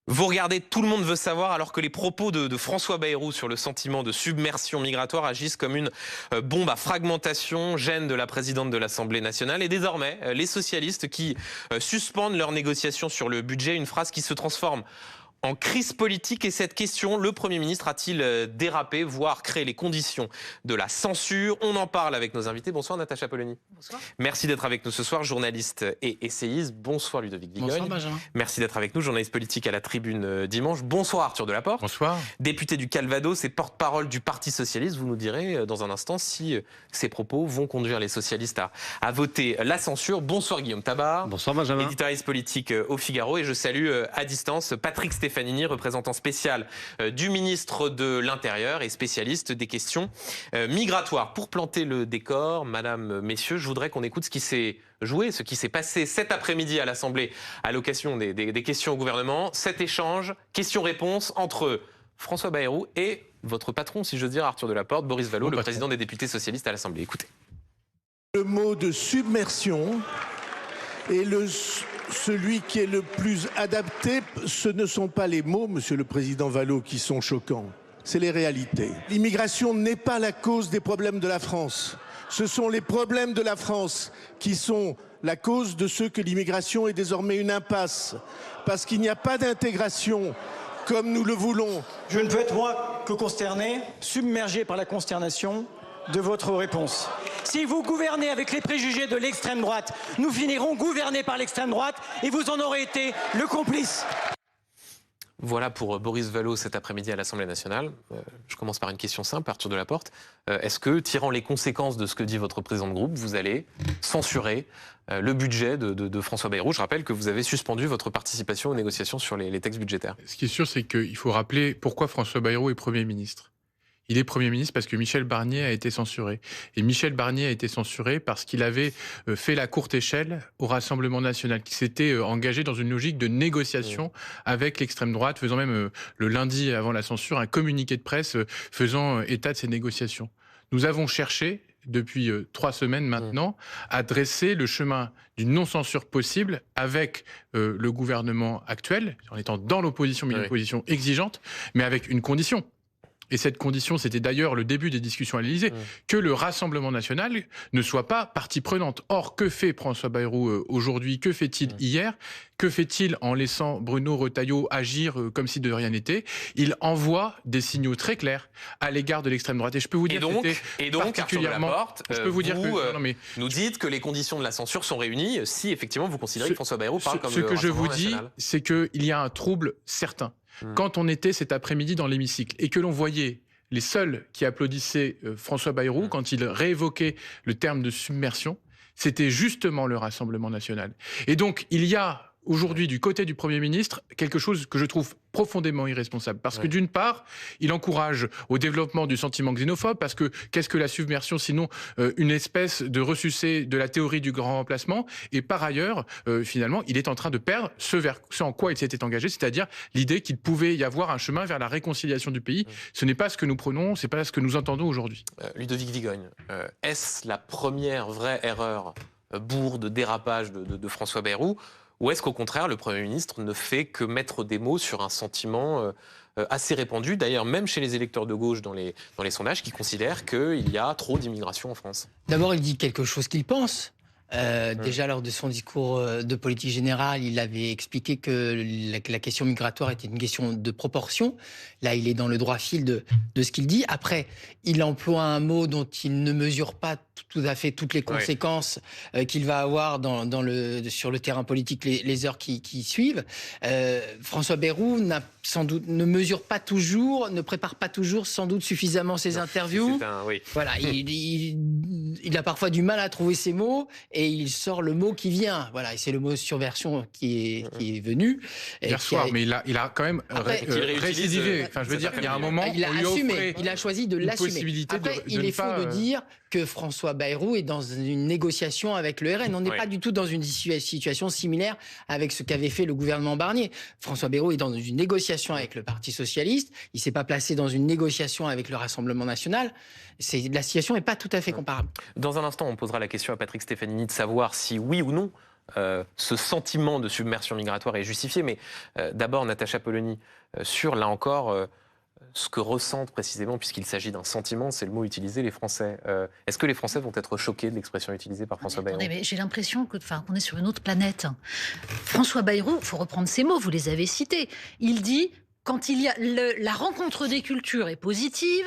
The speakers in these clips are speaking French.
Vous regardez, tout le monde veut savoir, alors que les propos de François Bayrou sur le sentiment de submersion migratoire agissent comme une bombe à fragmentation, gêne de la présidente de l'Assemblée nationale. Et désormais, les socialistes qui suspendent leurs négociations sur le budget, une phrase qui se transforme en crise politique. Et cette question, le Premier ministre a-t-il dérapé, voire créé les conditions de la censure? On en parle avec nos invités. Bonsoir Natacha Polony. Bonsoir. Merci d'être avec nous ce soir, journaliste et essayiste. Bonsoir Ludovic Vigogne. Bonsoir Benjamin. Merci d'être avec nous, journaliste politique à la Tribune dimanche. Bonsoir Arthur Delaporte. Bonsoir. Député du Calvados et porte-parole du Parti socialiste. Vous nous direz dans un instant si ces propos vont conduire les socialistes à voter la censure. Bonsoir Guillaume Tabar. Bonsoir Benjamin. Éditorialiste politique au Figaro. Et je salue à distance Patrick Stefanini, représentant spécial du ministre de l'Intérieur et spécialiste des questions migratoires. Pour planter le décor, madame, messieurs, je voudrais qu'on écoute ce qui s'est joué, ce qui s'est passé cet après-midi à l'Assemblée à l'occasion des questions au gouvernement. Cet échange, questions-réponses entre François Bayrou et votre patron, si j'ose dire, Arthur Delaporte, Boris Vallaud, le président des députés socialistes à l'Assemblée. Écoutez. Le mot de submersion est celui qui est le plus adapté. Ce ne sont pas les mots, monsieur le président Vallaud, qui sont choquants, c'est les réalités. L'immigration n'est pas la cause des problèmes de la France. Ce sont les problèmes de la France qui sont la cause de ce que l'immigration est désormais une impasse. Parce qu'il n'y a pas d'intégration comme nous le voulons. Je ne peux être moi que consterné, submergé par la consternation de votre réponse. Si vous gouvernez avec les préjugés de l'extrême droite, nous finirons gouvernés par l'extrême droite et vous en aurez été le complice. Voilà pour Boris Vallaud cet après-midi à l'Assemblée nationale. Je commence par une question simple, Arthur Delaporte. Est-ce que, tirant les conséquences de ce que dit votre président de groupe, vous allez censurer le budget de François Bayrou? Je rappelle que vous avez suspendu votre participation aux négociations sur les textes budgétaires. Ce qui est sûr, c'est qu'il faut rappeler pourquoi François Bayrou est Premier ministre. Il est Premier ministre parce que Michel Barnier a été censuré. Et Michel Barnier a été censuré parce qu'il avait fait la courte échelle au Rassemblement national, qui s'était engagé dans une logique de négociation avec l'extrême droite, faisant même le lundi avant la censure un communiqué de presse faisant état de ces négociations. Nous avons cherché, depuis 3 semaines maintenant, à dresser le chemin d'une non-censure possible avec le gouvernement actuel, en étant dans l'opposition, mais une opposition exigeante, mais avec une condition. Et cette condition, c'était d'ailleurs le début des discussions à l'Élysée, que le Rassemblement national ne soit pas partie prenante. Or, que fait François Bayrou aujourd'hui? Que fait-il hier? Que fait-il en laissant Bruno Retailleau agir comme si de rien n'était? Il envoie des signaux très clairs à l'égard de l'extrême droite. Et je peux vous dire particulièrement, je peux vous dire que nous dites que les conditions de la censure sont réunies si effectivement vous considérez que François Bayrou parle comme ce le que je vous Rassemblement dis, national. c'est qu'il y a un trouble certain. Quand on était cet après-midi dans l'hémicycle et que l'on voyait les seuls qui applaudissaient François Bayrou quand il réévoquait le terme de submersion, c'était justement le Rassemblement national. Et donc, il y a aujourd'hui, du côté du Premier ministre, quelque chose que je trouve profondément irresponsable. Parce que d'une part, il encourage au développement du sentiment xénophobe, parce que qu'est-ce que la submersion sinon une espèce de ressucé de la théorie du grand remplacement. Et par ailleurs, finalement, il est en train de perdre ce en quoi il s'était engagé, c'est-à-dire l'idée qu'il pouvait y avoir un chemin vers la réconciliation du pays. Ce n'est pas ce que nous prenons, ce n'est pas ce que nous entendons aujourd'hui. Ludovic Vigogne, est-ce la première vraie erreur, bourde, dérapage de François Bayrou? Ou est-ce qu'au contraire, le Premier ministre ne fait que mettre des mots sur un sentiment assez répandu, d'ailleurs même chez les électeurs de gauche dans les sondages, qui considèrent qu'il y a trop d'immigration en France? D'abord, il dit quelque chose qu'il pense. Déjà, lors de son discours de politique générale, il avait expliqué que la question migratoire était une question de proportion. Là, il est dans le droit fil de ce qu'il dit. Après, il emploie un mot dont il ne mesure pas tout à fait toutes les conséquences qu'il va avoir sur le terrain politique les heures qui suivent. François Bayrou sans doute ne mesure pas toujours, ne prépare pas toujours sans doute suffisamment ses interviews. Voilà, il a parfois du mal à trouver ses mots et il sort le mot qui vient. Voilà, et c'est le mot subversion qui est venu. Hier soir, mais il a quand même récidivé. Enfin, je veux dire, il y a un moment il a assumé, il a choisi de l'assumer. Après, il est faux de dire que François Bayrou est dans une négociation avec le RN. On n'est pas du tout dans une situation similaire avec ce qu'avait fait le gouvernement Barnier. François Bayrou est dans une négociation avec le Parti socialiste. Il ne s'est pas placé dans une négociation avec le Rassemblement national. La situation n'est pas tout à fait comparable. Dans un instant, on posera la question à Patrick Stefanini de savoir si, oui ou non, ce sentiment de submersion migratoire est justifié. Mais d'abord, Natacha Polony, sur, là encore, ce que ressentent précisément, puisqu'il s'agit d'un sentiment, c'est le mot utilisé, les Français. Est-ce que les Français vont être choqués de l'expression utilisée par François Bayrou? J'ai l'impression qu'on est sur une autre planète. François Bayrou, il faut reprendre ses mots, vous les avez cités. Il dit, quand il y a la rencontre des cultures est positive,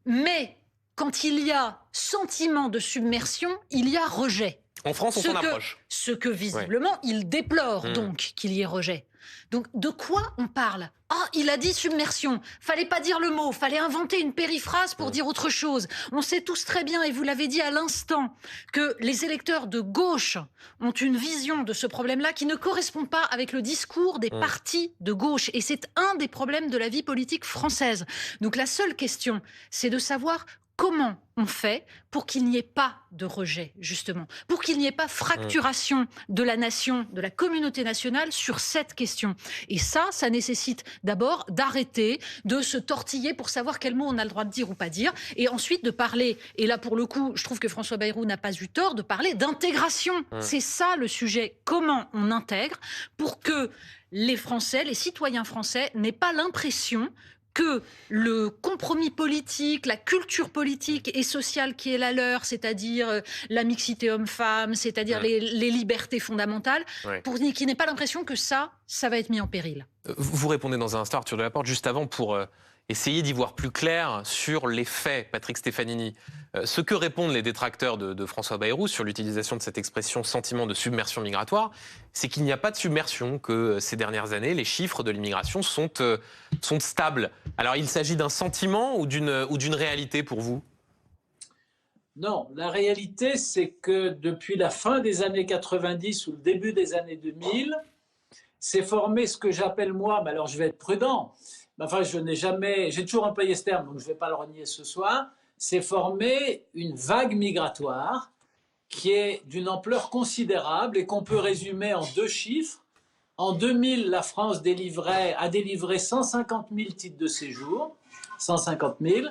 mais quand il y a sentiment de submersion, il y a rejet. En France, on s'en approche. Ce que visiblement, il déplore donc qu'il y ait rejet. Donc, de quoi on parle? Ah, il a dit submersion. Fallait pas dire le mot. Fallait inventer une périphrase pour dire autre chose. On sait tous très bien, et vous l'avez dit à l'instant, que les électeurs de gauche ont une vision de ce problème-là qui ne correspond pas avec le discours des partis de gauche. Et c'est un des problèmes de la vie politique française. Donc, la seule question, c'est de savoir comment on fait pour qu'il n'y ait pas de rejet, justement, pour qu'il n'y ait pas fracturation de la nation, de la communauté nationale sur cette question. Et ça nécessite d'abord d'arrêter de se tortiller pour savoir quel mot on a le droit de dire ou pas dire, et ensuite de parler, et là pour le coup, je trouve que François Bayrou n'a pas eu tort de parler d'intégration. C'est ça le sujet, comment on intègre pour que les Français, les citoyens français n'aient pas l'impression que le compromis politique, la culture politique et sociale qui est la leur, c'est-à-dire la mixité homme-femme, c'est-à-dire les libertés fondamentales, pour qu'ils n'aient pas l'impression que ça va être mis en péril. Vous répondez dans un instant, Arthur Delaporte, juste avant, pour essayer d'y voir plus clair sur les faits, Patrick Stefanini. Ce que répondent les détracteurs de François Bayrou sur l'utilisation de cette expression sentiment de submersion migratoire, c'est qu'il n'y a pas de submersion, que ces dernières années, les chiffres de l'immigration sont stables. Alors, il s'agit d'un sentiment ou d'une réalité pour vous? Non, la réalité, c'est que depuis la fin des années 90 ou le début des années 2000, s'est formé ce que j'appelle moi, mais alors je vais être prudent, enfin, j'ai toujours employé ce terme, donc je ne vais pas le renier ce soir, s'est formé une vague migratoire qui est d'une ampleur considérable et qu'on peut résumer en 2 chiffres. En 2000, la France a délivré 150 000 titres de séjour, 150 000,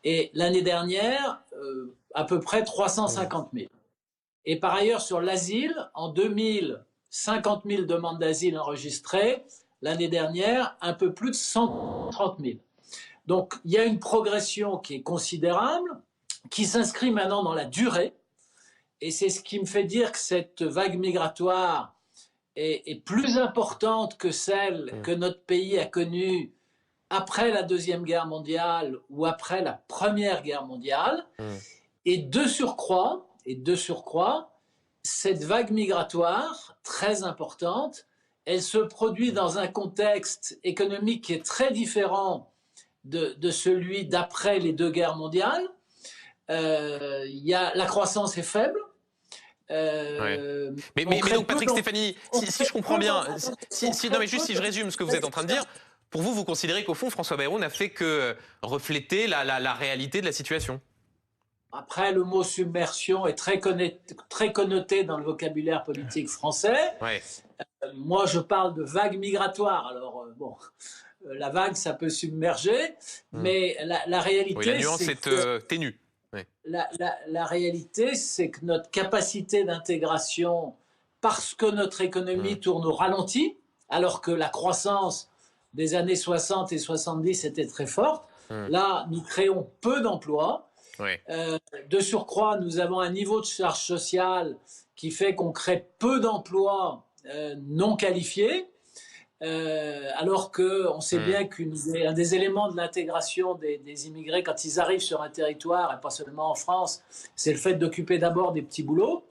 et l'année dernière, à peu près 350 000. Et par ailleurs, sur l'asile, en 2000, 50 000 demandes d'asile enregistrées. L'année dernière, un peu plus de 130 000. Donc, il y a une progression qui est considérable, qui s'inscrit maintenant dans la durée. Et c'est ce qui me fait dire que cette vague migratoire est plus importante que celle que notre pays a connue après la Deuxième Guerre mondiale ou après la Première Guerre mondiale. Et de surcroît, cette vague migratoire très importante, elle se produit dans un contexte économique qui est très différent de celui d'après les 2 guerres mondiales. La croissance est faible. Mais donc, Patrick Stefanini, si je comprends bien, si je résume ce que vous êtes en train de dire, pour vous, vous considérez qu'au fond, François Bayrou n'a fait que refléter la réalité de la situation? Après, le mot submersion est très connoté dans le vocabulaire politique français. Moi, je parle de vague migratoire. Alors, la vague, ça peut submerger, mais la réalité... Oui, la nuance est ténue. La réalité, c'est que notre capacité d'intégration, parce que notre économie tourne au ralenti, alors que la croissance des années 60 et 70 était très forte, là, nous créons peu d'emplois. De surcroît, nous avons un niveau de charge sociale qui fait qu'on crée peu d'emplois non qualifiés, alors qu'on sait bien qu'un des éléments de l'intégration des immigrés quand ils arrivent sur un territoire, et pas seulement en France, c'est le fait d'occuper d'abord des petits boulots.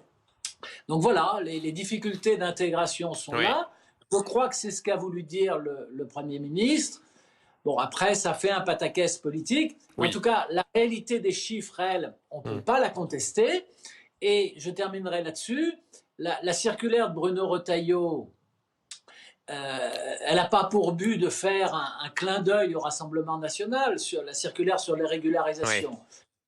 Donc voilà, les difficultés d'intégration sont là. Je crois que c'est ce qu'a voulu dire le Premier ministre. Bon, après, ça fait un pataquès politique. En tout cas, la réalité des chiffres, elle, on ne peut pas la contester. Et je terminerai là-dessus. La circulaire de Bruno Retailleau, elle n'a pas pour but de faire un clin d'œil au Rassemblement national sur la circulaire sur les régularisations.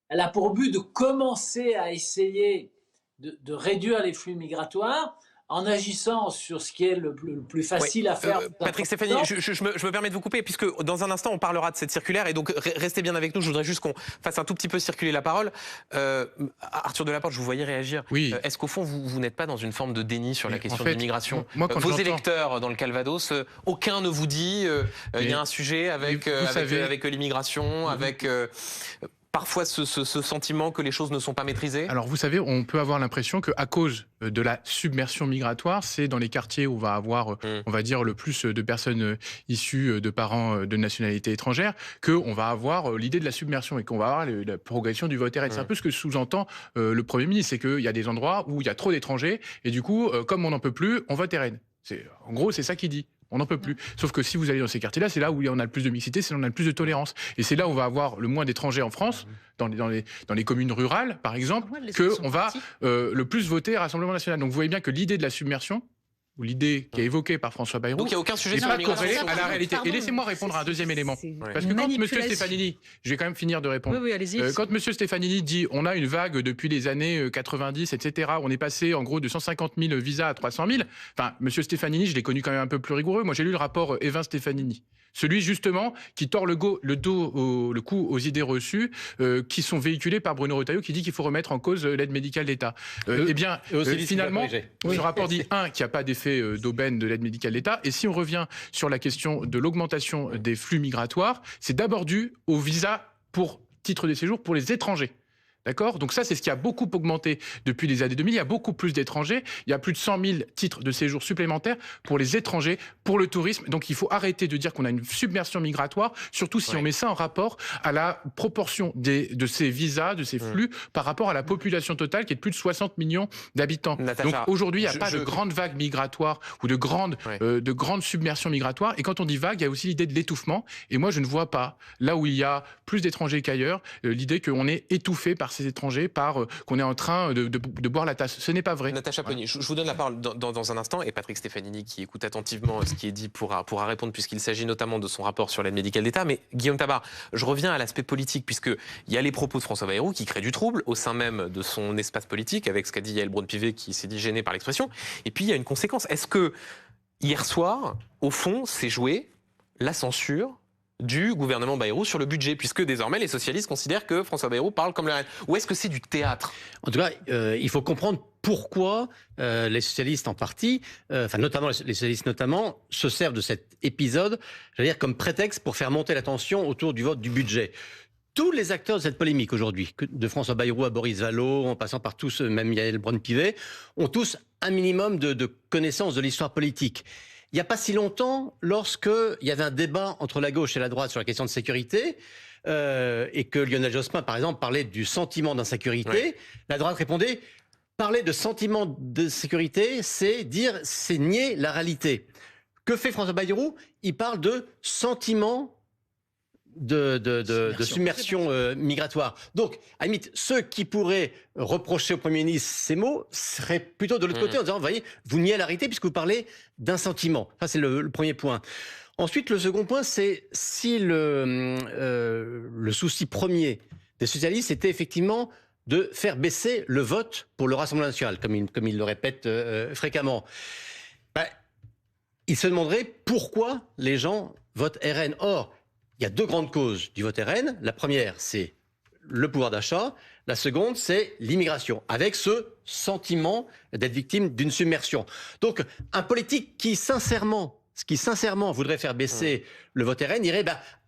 Elle a pour but de commencer à essayer de réduire les flux migratoires en agissant sur ce qui est le plus facile à faire. Patrick Stéphanie, je me permets de vous couper, puisque dans un instant, on parlera de cette circulaire, et donc restez bien avec nous. Je voudrais juste qu'on fasse un tout petit peu circuler la parole. Arthur Delaporte, je vous voyais réagir. Oui. Est-ce qu'au fond, vous n'êtes pas dans une forme de déni sur la question de l'immigration? Vos électeurs dans le Calvados, aucun ne vous dit il y a un sujet avec l'immigration, avec... parfois ce sentiment que les choses ne sont pas maîtrisées? Alors vous savez, on peut avoir l'impression qu'à cause de la submersion migratoire, c'est dans les quartiers où on va avoir, on va dire, le plus de personnes issues de parents de nationalité étrangère, qu'on va avoir l'idée de la submersion et qu'on va avoir la progression du vote RN. C'est un peu ce que sous-entend le Premier ministre, c'est qu'il y a des endroits où il y a trop d'étrangers et du coup, comme on n'en peut plus, on vote RN. En gros, c'est ça qu'il dit. On n'en peut plus. Sauf que si vous allez dans ces quartiers-là, c'est là où on a le plus de mixité, c'est là où on a le plus de tolérance. Et c'est là où on va avoir le moins d'étrangers en France, dans les communes rurales, par exemple, qu'on va le plus voter Rassemblement national. Donc vous voyez bien que l'idée de la submersion, ou l'idée qui est évoquée par François Bayrou, donc il n'y a aucun sujet n'est sur pas l'immigration corrélée à la réalité. Et laissez-moi répondre à un deuxième élément. Parce que quand M. Stefanini, je vais quand même finir de répondre. Oui, allez-y. Quand M. Stefanini dit on a une vague depuis les années 90, etc., on est passé en gros de 150 000 visas à 300 000, enfin, M. Stefanini, je l'ai connu quand même un peu plus rigoureux. Moi, j'ai lu le rapport Evin Stefanini. Celui, justement, qui tord le cou aux idées reçues qui sont véhiculées par Bruno Retailleau, qui dit qu'il faut remettre en cause l'aide médicale d'État. Eh bien, finalement, ce rapport dit, qu'il n'y a pas d'effet d'aubaine de l'aide médicale d'État. Et si on revient sur la question de l'augmentation des flux migratoires, c'est d'abord dû au visa pour titre de séjour pour les étrangers. D'accord ? Donc ça, c'est ce qui a beaucoup augmenté depuis les années 2000. Il y a beaucoup plus d'étrangers. Il y a plus de 100 000 titres de séjour supplémentaires pour les étrangers, pour le tourisme. Donc il faut arrêter de dire qu'on a une submersion migratoire, surtout si on met ça en rapport à la proportion de ces visas, de ces flux, par rapport à la population totale qui est de plus de 60 millions d'habitants. Natacha, donc aujourd'hui, il n'y a pas de grande vague migratoire ou de grande submersion migratoire. Et quand on dit vague, il y a aussi l'idée de l'étouffement. Et moi, je ne vois pas, là où il y a plus d'étrangers qu'ailleurs, l'idée qu'on est étouffé par ces étrangers, qu'on est en train de boire la tasse. Ce n'est pas vrai. Natacha Polony, je vous donne la parole dans un instant, et Patrick Stefanini, qui écoute attentivement ce qui est dit, pourra répondre, puisqu'il s'agit notamment de son rapport sur l'aide médicale d'État. Mais Guillaume Tabar, je reviens à l'aspect politique, puisqu'il y a les propos de François Bayrou qui créent du trouble au sein même de son espace politique, avec ce qu'a dit Yael Braun-Pivet, qui s'est dit gêné par l'expression. Et puis il y a une conséquence. Est-ce que hier soir, au fond, s'est joué la censure du gouvernement Bayrou sur le budget, puisque désormais les socialistes considèrent que François Bayrou parle comme le RN? Ou est-ce que c'est du théâtre? En tout cas, il faut comprendre pourquoi les socialistes en partie, notamment les socialistes notamment, se servent de cet épisode, j'allais dire comme prétexte pour faire monter la tension autour du vote du budget. Tous les acteurs de cette polémique aujourd'hui, de François Bayrou à Boris Vallaud, en passant par tous, même Yael Braun-Pivet, ont un minimum de connaissance de l'histoire politique. Il n'y a pas si longtemps, lorsqu'il y avait un débat entre la gauche et la droite sur la question de sécurité, et que Lionel Jospin, par exemple, parlait du sentiment d'insécurité, la droite répondait « Parler de sentiment de sécurité, c'est nier la réalité ». Que fait François Bayrou? Il parle de sentiment de submersion migratoire. Donc, à la limite, ceux qui pourraient reprocher au Premier ministre ces mots seraient plutôt de l'autre côté en disant, vous voyez, vous niez la réalité puisque vous parlez d'un sentiment. Ça, c'est le premier point. Ensuite, le second point, c'est si le souci premier des socialistes était effectivement de faire baisser le vote pour le Rassemblement national, comme il le répète fréquemment. Ils se demanderaient pourquoi les gens votent RN. Or, il y a deux grandes causes du vote RN. La première, c'est le pouvoir d'achat. La seconde, c'est l'immigration, avec ce sentiment d'être victime d'une submersion. Donc, un politique qui sincèrement voudrait faire baisser le vote RN dirait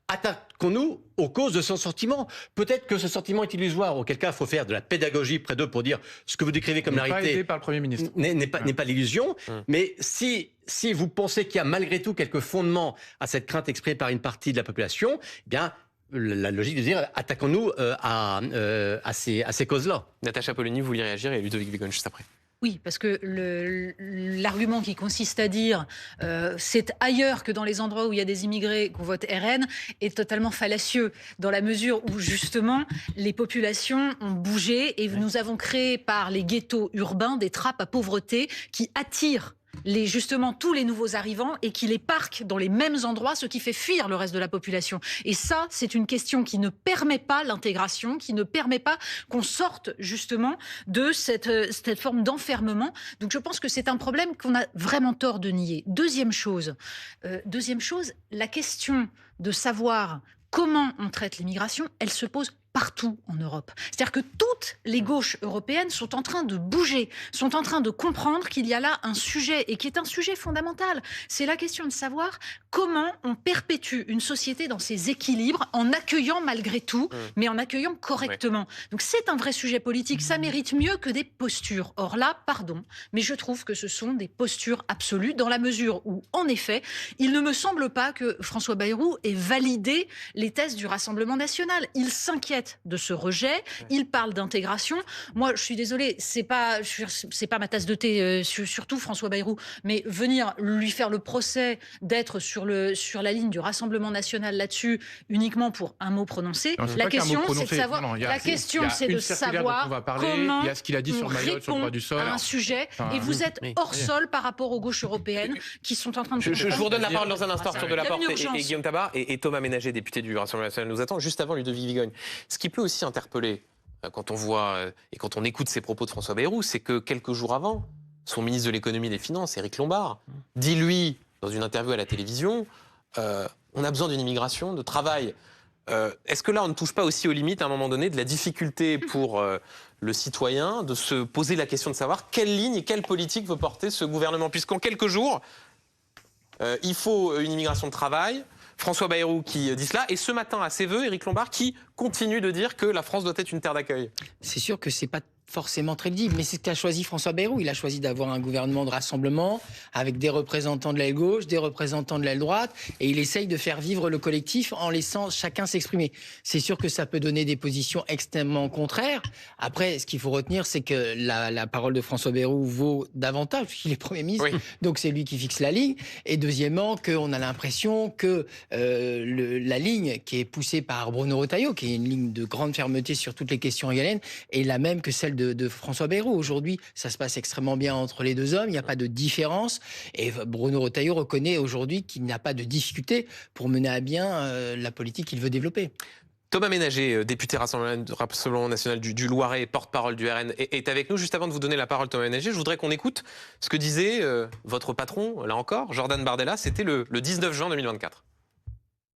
attaquons-nous aux causes de son sentiment. Peut-être que ce sentiment est illusoire, auquel cas il faut faire de la pédagogie près d'eux pour dire ce que vous décrivez comme la réalité. Pas aidé par le Premier ministre. N'est pas l'illusion. Mais si vous pensez qu'il y a malgré tout quelques fondements à cette crainte exprimée par une partie de la population, eh bien, la logique de dire attaquons-nous à ces causes-là. Natacha Polony, vous voulez réagir, et Ludovic Vigon juste après. Oui, parce que l'argument qui consiste à dire c'est ailleurs que dans les endroits où il y a des immigrés qu'on vote RN est totalement fallacieux, dans la mesure où justement les populations ont bougé et nous avons créé par les ghettos urbains des trappes à pauvreté qui attirent justement tous les nouveaux arrivants et qui les parque dans les mêmes endroits, ce qui fait fuir le reste de la population. Et ça, c'est une question qui ne permet pas l'intégration, qui ne permet pas qu'on sorte justement de cette forme d'enfermement. Donc je pense que c'est un problème qu'on a vraiment tort de nier. Deuxième chose, la question de savoir comment on traite l'immigration, elle se pose partout en Europe. C'est-à-dire que toutes les gauches européennes sont en train de bouger, sont en train de comprendre qu'il y a là un sujet, et qui est un sujet fondamental. C'est la question de savoir comment on perpétue une société dans ses équilibres en accueillant malgré tout, mais en accueillant correctement. Donc c'est un vrai sujet politique, ça mérite mieux que des postures. Or là, pardon, mais je trouve que ce sont des postures absolues, dans la mesure où, en effet, il ne me semble pas que François Bayrou ait validé les thèses du Rassemblement national. Il s'inquiète de ce rejet, il parle d'intégration. Moi, je suis désolée, c'est pas ma tasse de thé, surtout François Bayrou, mais venir lui faire le procès d'être sur la ligne du Rassemblement national là-dessus uniquement pour un mot prononcé. Non, la question, c'est de savoir. Non, la question, c'est de savoir comment il y a ce qu'il a dit sur Mayotte, sur le droit du sol, à un sujet. Et vous êtes hors sol par rapport aux gauches européennes qui sont en train de. Je vous redonne la parole dans un instant, Arthur Delaporte et Guillaume Tabar, et Thomas Ménager, député du Rassemblement national, nous attend juste avant Ludovic Vigogne. Ce qui peut aussi interpeller quand on voit et quand on écoute ces propos de François Bayrou, c'est que quelques jours avant, son ministre de l'économie et des finances, Éric Lombard, dit lui, dans une interview à la télévision, on a besoin d'une immigration, de travail. Est-ce que là, on ne touche pas aussi aux limites, à un moment donné, de la difficulté pour le citoyen de se poser la question de savoir quelle ligne et quelle politique veut porter ce gouvernement? Puisqu'en quelques jours, il faut une immigration de travail. François Bayrou qui dit cela, et ce matin à ses vœux, Éric Lombard qui continue de dire que la France doit être une terre d'accueil. C'est sûr que c'est pas forcément très lisible, mais c'est ce qu'a choisi François Bayrou. Il a choisi d'avoir un gouvernement de rassemblement avec des représentants de l'aile gauche, des représentants de l'aile droite, et il essaye de faire vivre le collectif en laissant chacun s'exprimer. C'est sûr que ça peut donner des positions extrêmement contraires. Après, ce qu'il faut retenir, c'est que la parole de François Bayrou vaut davantage, puisqu'il est Premier ministre, donc c'est lui qui fixe la ligne. Et deuxièmement, qu'on a l'impression que la ligne qui est poussée par Bruno Retailleau, qui est une ligne de grande fermeté sur toutes les questions régaliennes, est la même que celle de François Bayrou. Aujourd'hui, ça se passe extrêmement bien entre les deux hommes, il n'y a pas de différence, et Bruno Retailleau reconnaît aujourd'hui qu'il n'y a pas de difficulté pour mener à bien la politique qu'il veut développer. Thomas Ménager, député Rassemblement national du Loiret, porte-parole du RN, est avec nous. Juste avant de vous donner la parole, Thomas Ménager, je voudrais qu'on écoute ce que disait votre patron, là encore, Jordan Bardella, c'était le 19 juin 2024.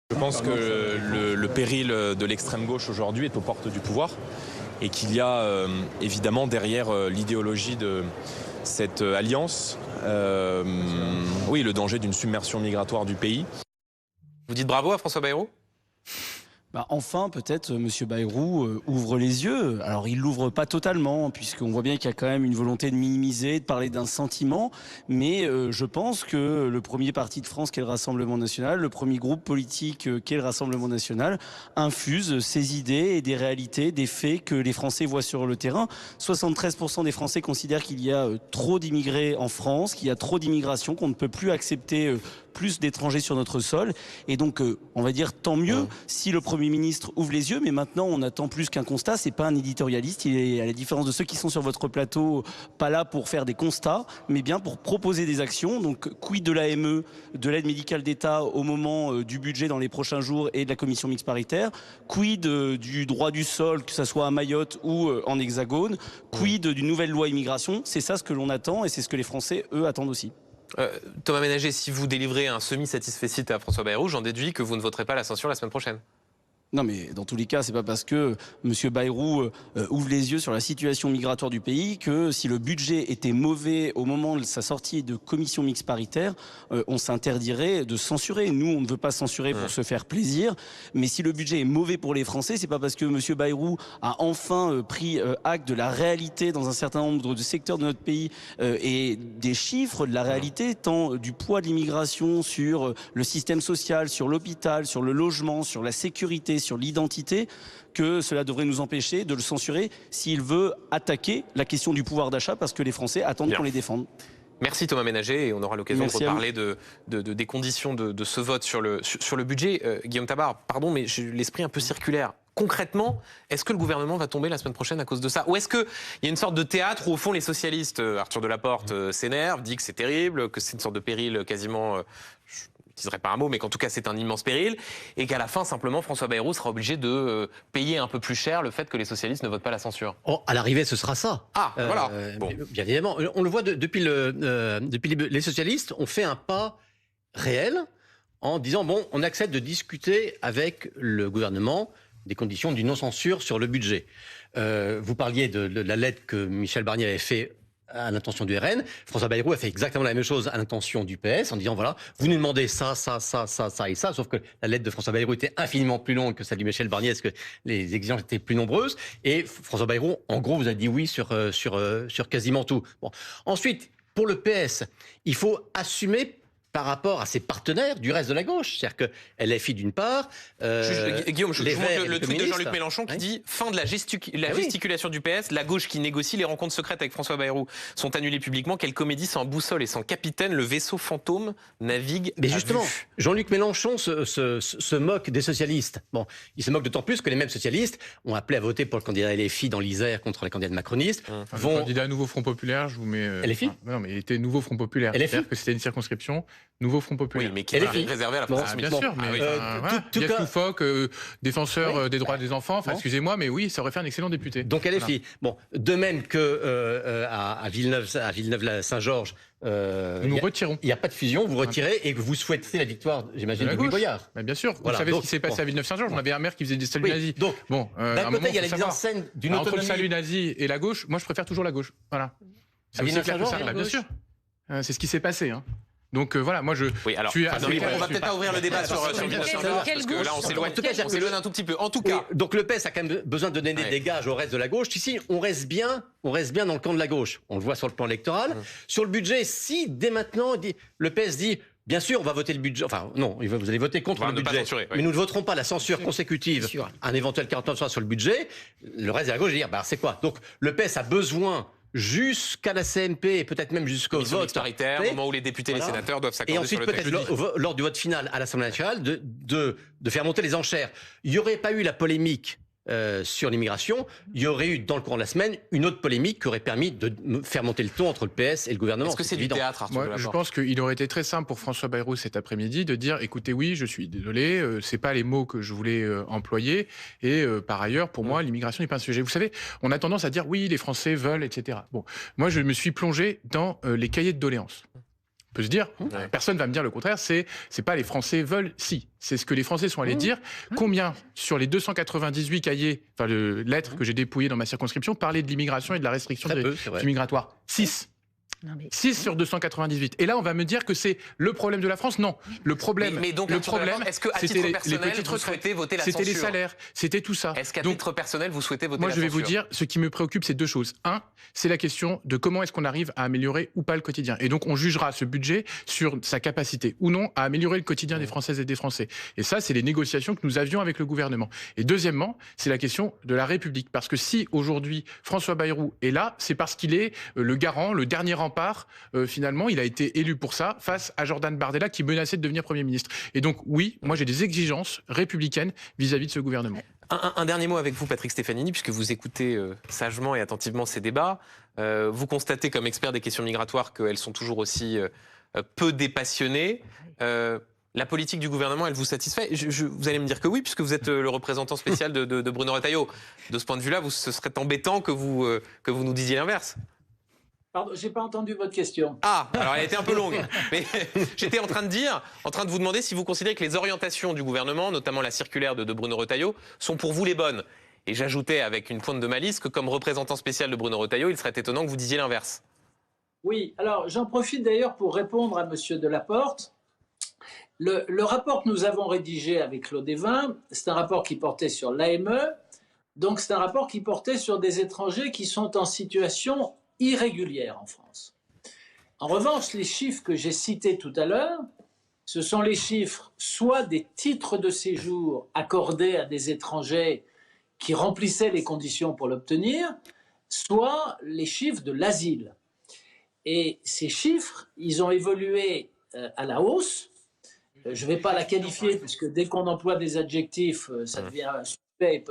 Je pense que le péril de l'extrême gauche aujourd'hui est aux portes du pouvoir et qu'il y a évidemment derrière l'idéologie de cette alliance, le danger d'une submersion migratoire du pays. Vous dites bravo à François Bayrou ? Enfin, peut-être, M. Bayrou ouvre les yeux. Alors, il l'ouvre pas totalement, puisqu'on voit bien qu'il y a quand même une volonté de minimiser, de parler d'un sentiment. Mais je pense que le premier parti de France, qu'est le Rassemblement national, le premier groupe politique, qu'est le Rassemblement national, infuse ses idées et des réalités, des faits que les Français voient sur le terrain. 73% des Français considèrent qu'il y a trop d'immigrés en France, qu'il y a trop d'immigration, qu'on ne peut plus accepter plus d'étrangers sur notre sol. Et donc, on va dire tant mieux si le Premier ministre ouvre les yeux. Mais maintenant, on attend plus qu'un constat. C'est pas un éditorialiste. Il est, à la différence de ceux qui sont sur votre plateau, pas là pour faire des constats, mais bien pour proposer des actions. Donc, quid de l'AME, de l'aide médicale d'État au moment du budget dans les prochains jours et de la commission mixte paritaire. Quid du droit du sol, que ce soit à Mayotte ou en Hexagone. Quid d'une nouvelle loi immigration. C'est ça ce que l'on attend et c'est ce que les Français, eux, attendent aussi. Thomas Ménager, si vous délivrez un semi-satisfecit à François Bayrou, j'en déduis que vous ne voterez pas la censure la semaine prochaine. Non, mais dans tous les cas, c'est pas parce que M. Bayrou ouvre les yeux sur la situation migratoire du pays que si le budget était mauvais au moment de sa sortie de commission mixte paritaire, on s'interdirait de censurer. Nous, on ne veut pas censurer pour se faire plaisir, mais si le budget est mauvais pour les Français, c'est pas parce que M. Bayrou a enfin pris acte de la réalité dans un certain nombre de secteurs de notre pays et des chiffres de la réalité, tant du poids de l'immigration sur le système social, sur l'hôpital, sur le logement, sur la sécurité, sur l'identité, que cela devrait nous empêcher de le censurer s'il veut attaquer la question du pouvoir d'achat, parce que les Français attendent qu'on les défende. Merci Thomas Ménager, et on aura l'occasion de reparler des conditions de ce vote sur le budget. Guillaume Tabar, pardon, mais j'ai l'esprit un peu circulaire. concrètement, est-ce que le gouvernement va tomber la semaine prochaine à cause de ça? Ou est-ce qu'il y a une sorte de théâtre où, au fond, les socialistes, Arthur Delaporte s'énerve, dit que c'est terrible, que c'est une sorte de péril quasiment... je n'utiliserai pas un mot, mais qu'en tout cas c'est un immense péril, et qu'à la fin, simplement, François Bayrou sera obligé de payer un peu plus cher le fait que les socialistes ne votent pas la censure. Oh, à l'arrivée, ce sera ça. Ah, voilà. Bon. Bien évidemment. On le voit depuis les socialistes ont fait un pas réel en disant, bon, on accepte de discuter avec le gouvernement des conditions d'une non-censure sur le budget. Vous parliez de la lettre que Michel Barnier avait fait à l'intention du RN. François Bayrou a fait exactement la même chose à l'intention du PS en disant, voilà, vous nous demandez ça et ça, sauf que la lettre de François Bayrou était infiniment plus longue que celle du Michel Barnier, parce que les exigences étaient plus nombreuses. Et François Bayrou, en gros, vous a dit oui sur quasiment tout. Bon. Ensuite, pour le PS, il faut assumer par rapport à ses partenaires du reste de la gauche. C'est-à-dire que LFI d'une part... Guillaume, je vous montre le tweet de Jean-Luc Mélenchon qui oui. dit « Fin de la gesticulation du PS, la gauche qui négocie, les rencontres secrètes avec François Bayrou sont annulées publiquement. Quelle comédie sans boussole et sans capitaine, le vaisseau fantôme navigue Mais à justement, vue. Jean-Luc Mélenchon se moque des socialistes. Bon, il se moque d'autant plus que les mêmes socialistes ont appelé à voter pour le candidat LFI dans l'Isère contre les candidats macronistes. Le candidat Nouveau Front Populaire, je vous mets... LFI non, mais il était Nouveau Front Populaire. LFI C'est-à-dire que c'était une circonscription Nouveau Front Populaire. Oui, mais qui est réservé à la France Bien Insoumise. sûr, mais Jeff Loufoque, défenseur des droits des enfants, enfin, excusez-moi, mais oui, ça aurait fait un excellent député. Donc LFI. Bon, de même que à Villeneuve-Saint-Georges, nous retirons. Il n'y a pas de fusion, vous retirez et vous souhaitez la victoire, j'imagine, de Louis Boyard. Bien sûr, Voilà. vous savez Donc, ce qui s'est passé à Villeneuve-Saint-Georges, on avait un maire qui faisait des saluts nazis. Donc, bon, d'un côté, il y a la mise en scène d'une autonomie. Entre le salut nazi et la gauche, moi je préfère toujours la gauche. Voilà. À Villeneuve-Saint-Georges, bien sûr. C'est ce qui s'est passé. Hein. Donc voilà, moi je. Oui, alors, on va peut-être pas ouvrir le débat sur Villeneuve-Saint-Georges, parce que là on s'éloigne un tout petit peu. En tout cas. Donc le PS a quand même besoin de donner des gages au reste de la gauche. Ici, on reste bien dans le camp de la gauche. On le voit sur le plan électoral. Sur le budget, si dès maintenant le PS dit. Bien sûr, on va voter le budget. Enfin, non, vous allez voter contre le budget. Mais nous ne voterons pas la censure consécutive à un éventuel 49 sur le budget. Le reste de la gauche va dire, c'est quoi? Donc, le PS a besoin jusqu'à la CMP et peut-être même jusqu'au vote paritaire, au moment où les députés et les sénateurs doivent s'accorder sur le texte. Et ensuite, peut-être lors du vote final à l'Assemblée nationale, de faire monter les enchères. Il n'y aurait pas eu la polémique sur l'immigration, il y aurait eu dans le courant de la semaine une autre polémique qui aurait permis de faire monter le ton entre le PS et le gouvernement. Est-ce que c'est du théâtre, Arthur Delaporte ? Je pense qu'il aurait été très simple pour François Bayrou cet après-midi de dire écoutez, oui, je suis désolé, c'est pas les mots que je voulais employer, et par ailleurs, pour moi, l'immigration n'est pas un sujet. Vous savez, on a tendance à dire oui, les Français veulent, etc. Bon, moi, je me suis plongé dans les cahiers de doléances. On peut se dire, personne va me dire le contraire, c'est pas les Français veulent, si. C'est ce que les Français sont allés dire. Combien, sur les 298 cahiers, enfin, lettres que j'ai dépouillées dans ma circonscription, parlaient de l'immigration et de la restriction du migratoire? 6. 6 sur 298. Et là, on va me dire que c'est le problème de la France. Non, le problème, mais donc, est-ce qu'à titre personnel, vous souhaitez voter la censure ? C'était les salaires, c'était tout ça. Est-ce qu'à titre personnel, vous souhaitez voter la censure ? Moi, je vais vous dire, ce qui me préoccupe, c'est deux choses. Un, c'est la question de comment est-ce qu'on arrive à améliorer ou pas le quotidien. Et donc, on jugera ce budget sur sa capacité ou non à améliorer le quotidien des Françaises et des Français. Et ça, c'est les négociations que nous avions avec le gouvernement. Et deuxièmement, c'est la question de la République. Parce que si, aujourd'hui, François Bayrou est là, c'est parce qu'il est le garant, le dernier rempart. Finalement, il a été élu pour ça face à Jordan Bardella qui menaçait de devenir Premier ministre. Et donc, oui, moi j'ai des exigences républicaines vis-à-vis de ce gouvernement. Un dernier mot avec vous, Patrick Stefanini, puisque vous écoutez sagement et attentivement ces débats. Vous constatez comme expert des questions migratoires qu'elles sont toujours aussi peu dépassionnées. La politique du gouvernement, elle vous satisfait ? Vous allez me dire que oui, puisque vous êtes le représentant spécial de Bruno Retailleau. De ce point de vue-là, ce serait embêtant que vous nous disiez l'inverse. Pardon, j'ai pas entendu votre question. Ah, alors elle était un peu longue. Mais j'étais en train de vous demander si vous considérez que les orientations du gouvernement, notamment la circulaire de Bruno Retailleau, sont pour vous les bonnes. Et j'ajoutais avec une pointe de malice que comme représentant spécial de Bruno Retailleau, il serait étonnant que vous disiez l'inverse. Oui, alors j'en profite d'ailleurs pour répondre à M. Delaporte. Le rapport que nous avons rédigé avec Claude Évin, c'est un rapport qui portait sur l'AME. Donc c'est un rapport qui portait sur des étrangers qui sont en situation irrégulière en France. En revanche, les chiffres que j'ai cités tout à l'heure, ce sont les chiffres soit des titres de séjour accordés à des étrangers qui remplissaient les conditions pour l'obtenir, soit les chiffres de l'asile. Et ces chiffres, ils ont évolué à la hausse. Je ne vais pas la qualifier, puisque dès qu'on emploie des adjectifs, ça devient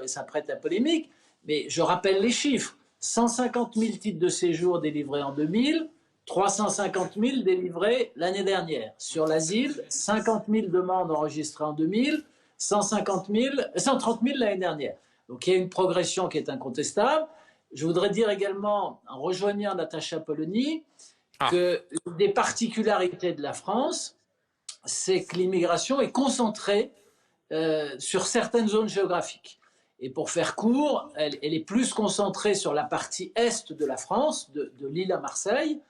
ça prête à polémique, mais je rappelle les chiffres. 150 000 titres de séjour délivrés en 2000, 350 000 délivrés l'année dernière. Sur l'asile, 50 000 demandes enregistrées en 2000, 130 000 l'année dernière. Donc il y a une progression qui est incontestable. Je voudrais dire également, en rejoignant Natacha Polony, que l'une des particularités de la France, c'est que l'immigration est concentrée sur certaines zones géographiques. Et pour faire court, elle est plus concentrée sur la partie est de la France, de Lille à Marseille,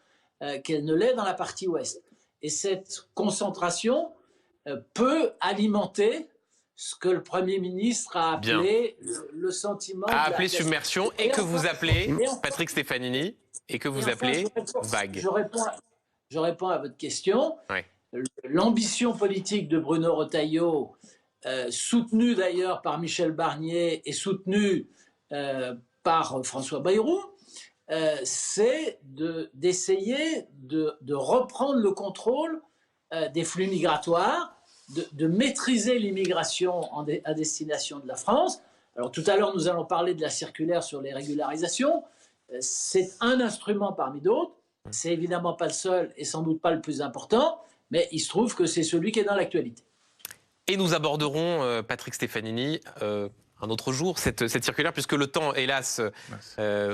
qu'elle ne l'est dans la partie ouest. Et cette concentration peut alimenter ce que le Premier ministre a appelé le sentiment... A appelé submersion et que vous appelez, Patrick Stefanini, et que vous appelez vague. Je réponds à votre question. Ouais. L'ambition politique de Bruno Retailleau, soutenue d'ailleurs par Michel Barnier et soutenue par François Bayrou, c'est d'essayer de reprendre le contrôle des flux migratoires, de maîtriser l'immigration à destination de la France. Alors tout à l'heure, nous allons parler de la circulaire sur les régularisations. C'est un instrument parmi d'autres. C'est évidemment pas le seul et sans doute pas le plus important, mais il se trouve que c'est celui qui est dans l'actualité. Et nous aborderons, Patrick Stefanini, un autre jour, cette circulaire, puisque le temps, hélas,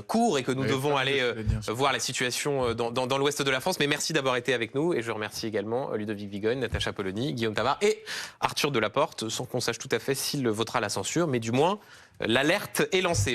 court et que nous devons aller voir la situation dans l'ouest de la France. Mais merci d'avoir été avec nous et je remercie également Ludovic Vigogne, Natacha Polony, Guillaume Tabar et Arthur Delaporte, sans qu'on sache tout à fait s'il votera la censure, mais du moins, l'alerte est lancée.